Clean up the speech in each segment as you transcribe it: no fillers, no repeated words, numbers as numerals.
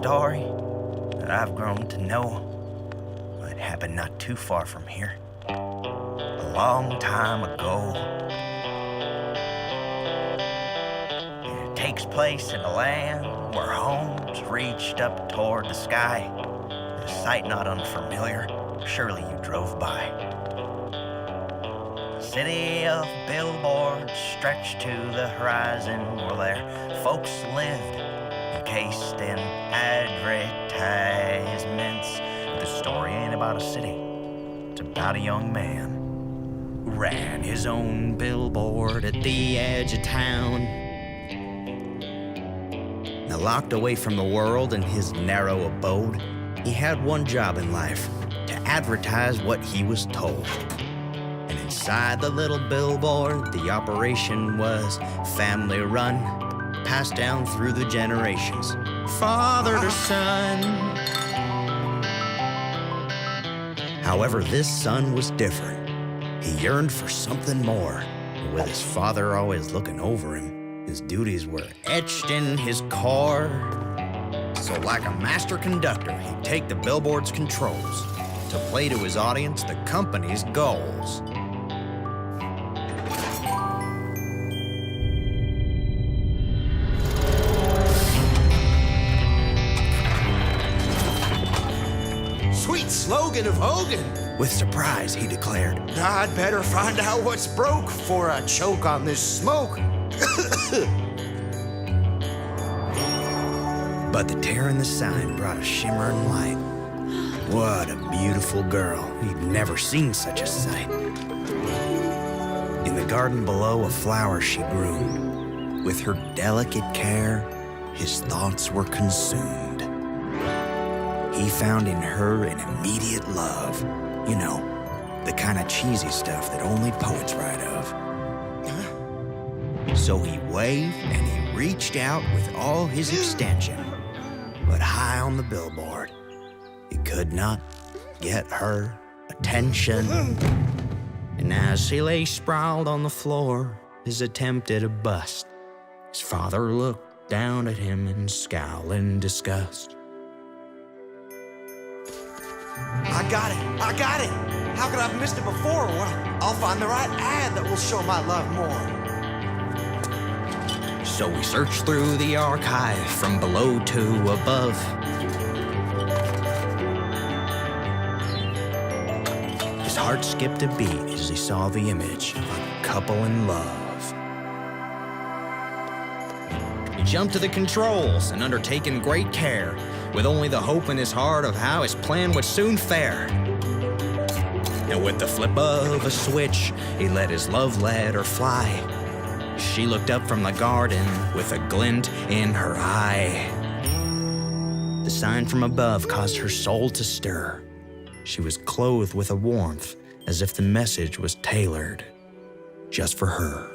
story that I've grown to know. It happened not too far from here, a long time ago. It takes place in a land where homes reached up toward the sky, a sight not unfamiliar, surely you drove by. A city of billboards stretched to the horizon where their folks lived, encased in advertisements. The story ain't about a city, it's about a young man who ran his own billboard at the edge of town. Now, locked away from the world in his narrow abode, he had one job in life: to advertise what he was told. And inside the little billboard, the operation was family run, passed down through the generations, father to son. However, this son was different. He yearned for something more. With his father always looking over him, his duties were etched in his core. So like a master conductor, he'd take the billboard's controls to play to his audience the company's goals. Sweet slogan of Hogan. With surprise, he declared, I'd better find out what's broke before I choke on this smoke. But the tear in the sign brought a shimmering light. What a beautiful girl. He'd never seen such a sight. In the garden below, a flower she groomed. With her delicate care, his thoughts were consumed. He found in her an immediate love. You know, the kind of cheesy stuff that only poets write of. So he waved and he reached out with all his extension. But high on the billboard, he could not get her attention. And as he lay sprawled on the floor, his attempt at a bust, his father looked down at him in scowling disgust. I got it. How could I have missed it before? Well, I'll find the right ad that will show my love more. So we searched through the archive from below to above. His heart skipped a beat as he saw the image of a couple in love. He jumped to the controls and undertaken great care, with only the hope in his heart of how his plan would soon fare. And with the flip of a switch, he let his love letter fly. She looked up from the garden with a glint in her eye. The sign from above caused her soul to stir. She was clothed with a warmth as if the message was tailored just for her.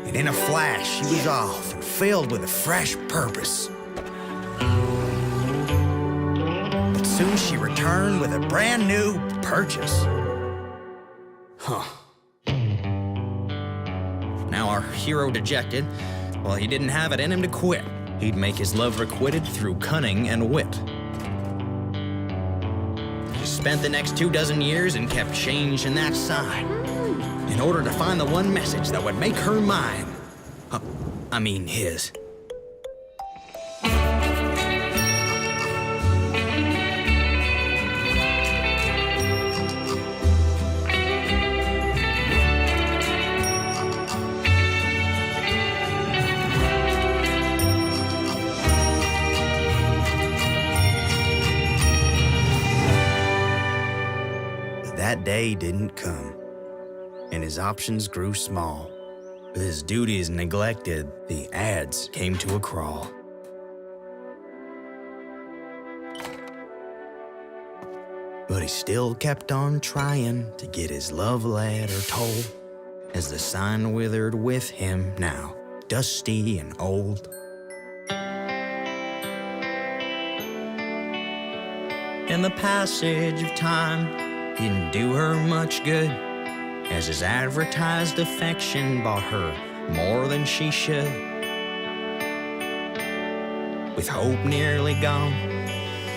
And in a flash, she was off and filled with a fresh purpose. But soon she returned with a brand new purchase. Now our hero dejected, well, he didn't have it in him to quit. He'd make his love requited through cunning and wit. He spent the next 24 years and kept changing that sign in order to find the one message that would make her mine. I mean his. But that day didn't come, and his options grew small. His duties neglected, the ads came to a crawl. But he still kept on trying to get his love letter told, as the sign withered with him now, dusty and old. In the passage of time, didn't do her much good. as his advertised affection bought her more than she should. With hope nearly gone,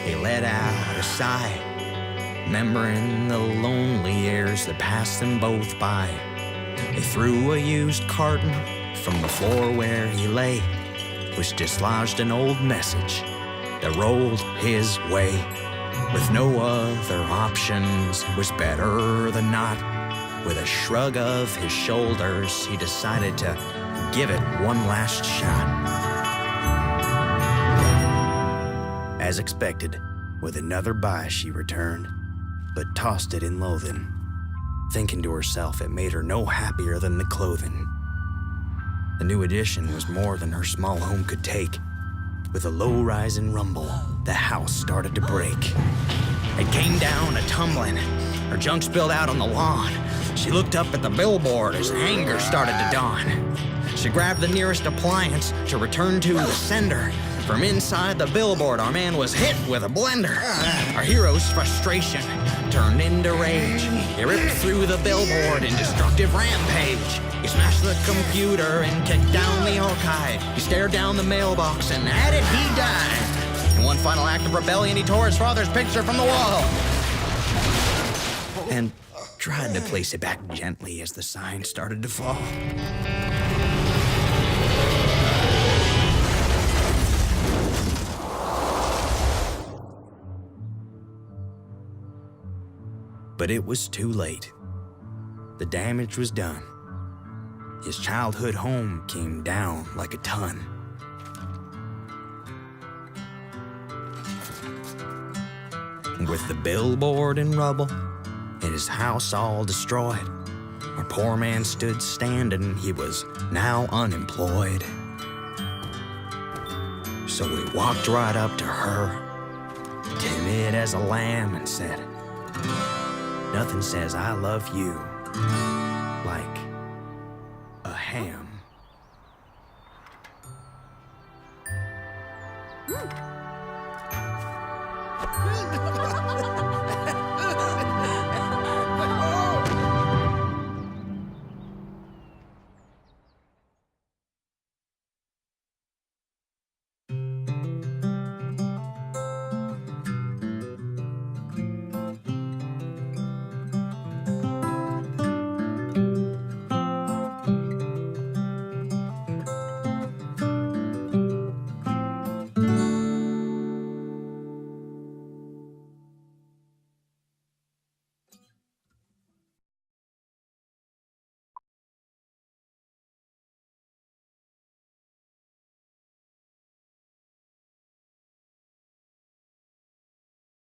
he let out a sigh, remembering the lonely years that passed them both by. He threw a used carton from the floor where he lay, which dislodged an old message that rolled his way. With no other options, it was better than not. With a shrug of his shoulders, he decided to give it one last shot. As expected, with another buy she returned, but tossed it in loathing, thinking to herself it made her no happier than the clothing. The new addition was more than her small home could take. With a low rising rumble, the house started to break. It came down a-tumbling. Her junk spilled out on the lawn. She looked up at the billboard as anger started to dawn. She grabbed the nearest appliance to return to the sender. From inside the billboard, our man was hit with a blender. Our hero's frustration turned into rage. He ripped through the billboard in destructive rampage. He smashed the computer and kicked down the archive. He stared down the mailbox and at it he died. In one final act of rebellion, he tore his father's picture from the wall and tried to place it back gently as the sign started to fall. But it was too late. The damage was done. His childhood home came down like a ton. With the billboard in rubble and his house all destroyed, our poor man stood standing. He was now unemployed. So we walked right up to her, timid as a lamb, and said, "Nothing says I love you like a ham."